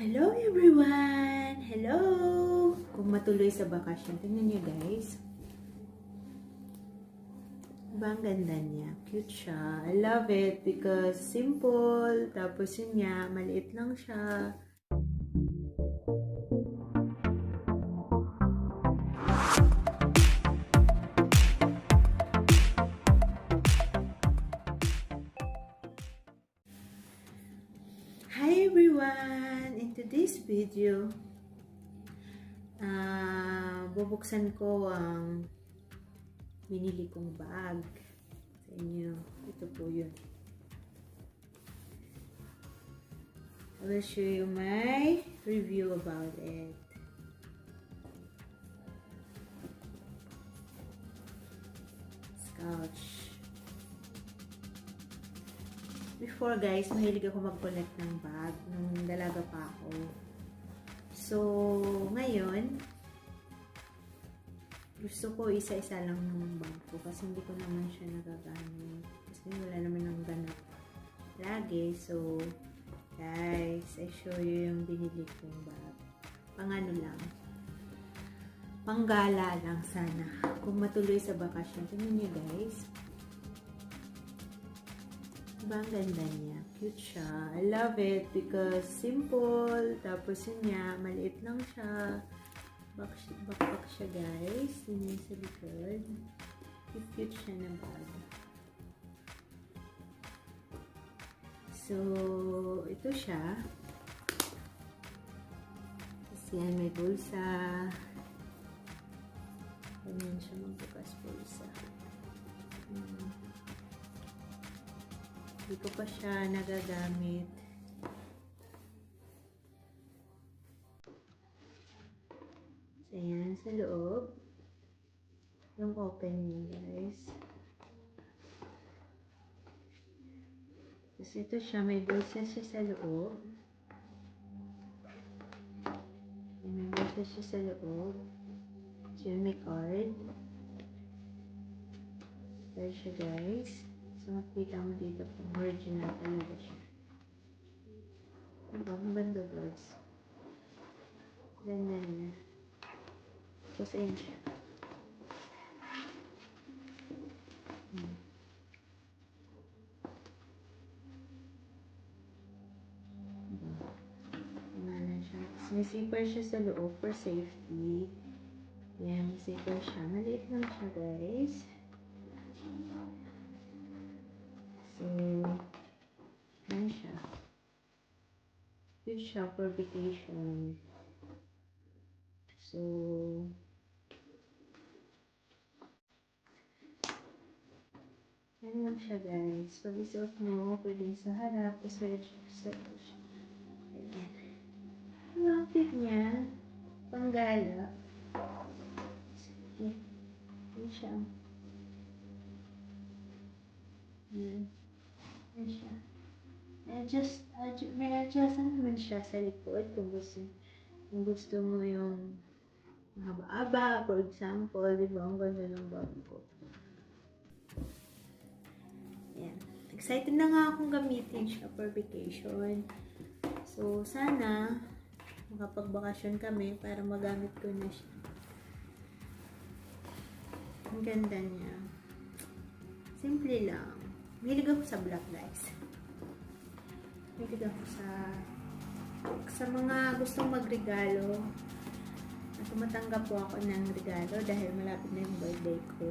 Hello everyone! Hello! Kung matuloy sa bakasyon, tingnan niyo guys. Diba ang ganda niya? Cute siya. I love it because simple. Tapos yun niya, maliit lang siya. Hi everyone! In today's video, bubuksan ko ang binili kong bag sa inyo. Ito po yun. I will show you my review about it. Scouch. Before guys, mahilig ako mag-collect ng bag nung dalaga pa ako. So, ngayon, gusto ko isa-isa lang ng bag ko kasi hindi ko naman siya nagagamit. Kasi wala naman ang ganap lagi. So, guys, I show you yung binili kong bag. Pang-ano lang. Panggala lang sana. Kung matuloy sa bakasyon. Tingnan niyo guys. Diba ang ganda niya? Cute siya. I love it because simple. Tapos yun niya, maliit lang siya. Backpack siya guys. Yun yung sa likod. Cute siya na bag. So, ito siya. Tapos yan, may bulsa. Ganyan siya magbukas bulsa. Hindi ko pa siya nagagamit. So, ayan, sa loob. Yung open niya, guys. Tapos ito siya, may bulsa siya sa loob. May bulsa siya sa loob. So, yun, may card. There siya, guys. So, makikita mo dito kung original talaga siya. Diba? Maganda guys. Ganda niya. Tapos, ayun siya. Ganda siya. Tapos, may zipper siya sa loob for safety. Yan, may zipper siya. Maliit lang siya guys. So, yan siya. Good siya for vacation. So, yan lang siya guys. Pag isuot mo, pwedeng sa harap, tapos pwede siya sa push. Ayan. Ang outfit niya, panggala. Yan siya. Yan. Yan siya. May adjustan naman siya sa likod kung gusto mo yung haba-haba, for example, di ba? Ang ganda ng bag ko. Yan. Excited na nga akong gamitin siya for vacation. So, sana makapagbakasyon kami para magamit ko na siya. Ang ganda niya. Simple lang. Mahilig ako sa black guys. Mahilig ako sa mga gustong magregalo. At tumatanggap po ako ng regalo dahil malapit na yung birthday ko.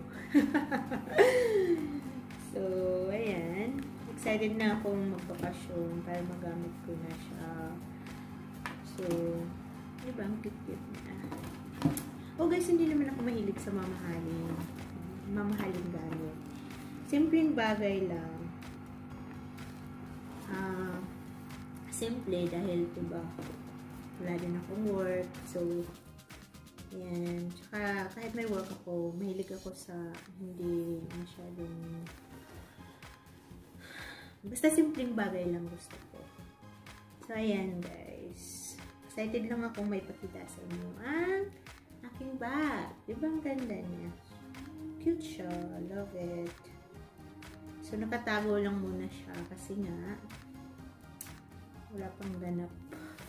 So, ayan. Excited na akong magbakasyon para magamit ko na siya. So, diba ang cute niya. Oh guys, hindi naman ako mahilig sa mamahaling gamit. Simpleng bagay lang. Simple dahil diba wala din akong work. So, yan. Tsaka kahit may work ako, mahilig ako sa hindi masyadong basta simpleng bagay lang gusto ko. So, ayan guys. Excited lang akong may pakita sa inyo ang aking bag. Diba ang ganda niya? Cute siya. Love it. So, nakatago lang muna siya kasi nga wala pang ganap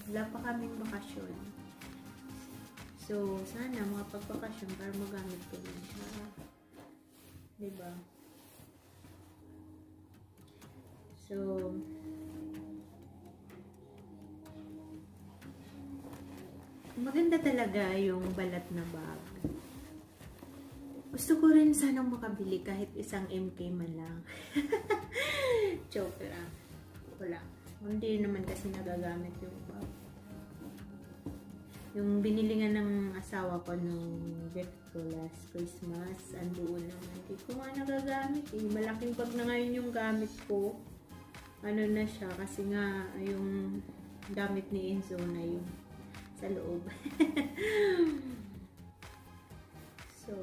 Wala pa kaming bakasyon. So, sana makapag-bakasyon para magamit ko yun siya. Diba? So, maganda talaga yung balat na bag. Gusto ko rin sanang makabili kahit isang MK man lang. Joke lang. Wala. Hindi naman kasi nagagamit yung bag. Yung binili nga ng asawa ko nung gift ko last Christmas, andoon naman. Hindi ko nga nagagamit eh. Malaking bag na ngayon yung gamit ko. Ano na siya, kasi nga yung gamit ni Enzo na yung sa loob. So,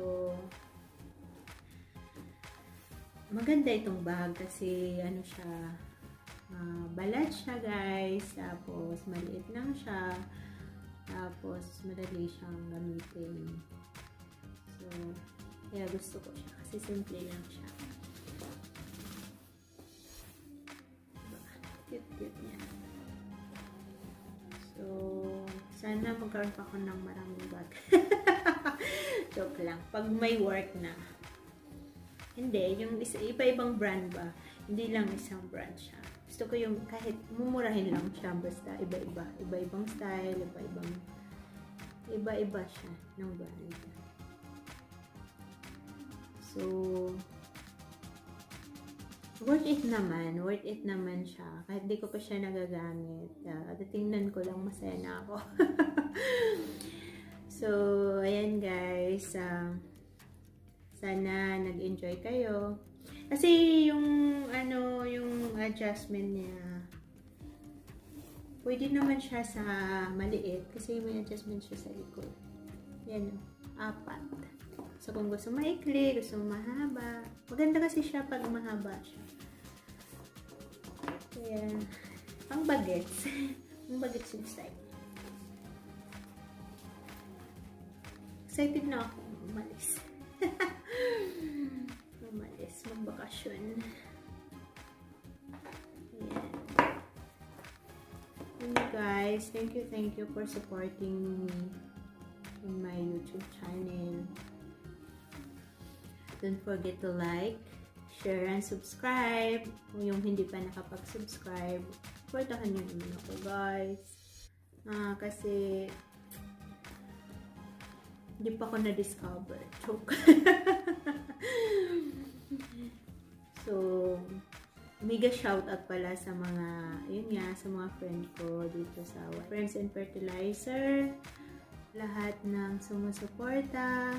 maganda itong bag kasi ano siya, balat siya guys, tapos maliit lang siya, tapos madali siyang gamitin. So, kaya gusto ko siya kasi simple lang siya. Cute niya. So, sana magkaroon pa ako ng maraming bag. Joke lang. Pag may work na. Hindi, yung iba-ibang brand ba? Hindi lang isang brand siya. Gusto ko yung kahit mumurahin lang siya, basta iba-iba. Iba-ibang style, iba-iba siya ng brand. So, worth it naman siya. Kahit di ko pa siya nagagamit. Tingnan ko lang, masaya na ako. So, ayan guys. Sana nag-enjoy kayo. Kasi yung yung adjustment niya, pwede naman siya sa maliit. Kasi may adjustment siya sa likod. Yan o, 4. So, kung gusto maikli, gusto mahaba. Maganda kasi siya pag mahaba siya. Kaya, pang bagets. Pang bagets yung style. Excited na ako umalis. Umalis, magbakasyon. Ayan. Guys, thank you for supporting me in my YouTube channel. Don't forget to like, share, and subscribe. Kung yung hindi pa nakapag-subscribe, supportahan nyo naman ako guys. Kasi hindi pa ako na-discover. Joke. So, mega shoutout pala sa mga, sa mga friend ko dito sa Friends and Fertilizer. Lahat ng sumusuporta.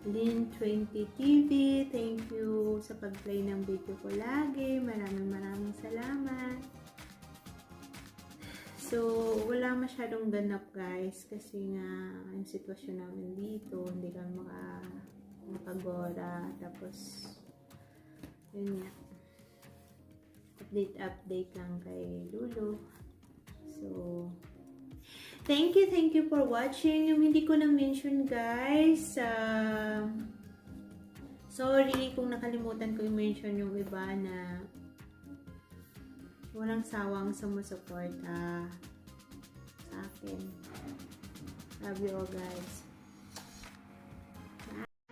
Lin20TV, thank you sa pag-play ng video ko lagi. Maraming salamat. So, wala masyadong ganap guys kasi nga yung sitwasyon namin dito, hindi kami makagora. Tapos, yun nga. Update lang kay Lulu. So, thank you for watching. Yung hindi ko na-mention guys, sorry kung nakalimutan ko i-mention yung iba na walang sawang sumusuporta sa akin. Love you all guys.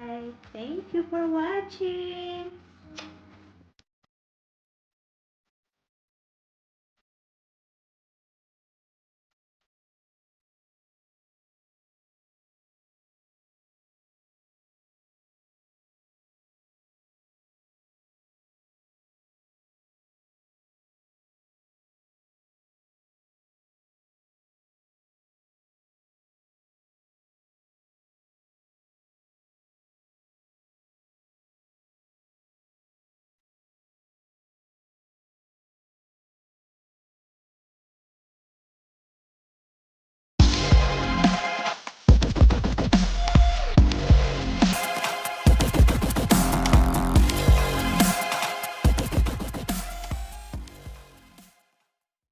Bye. Thank you for watching.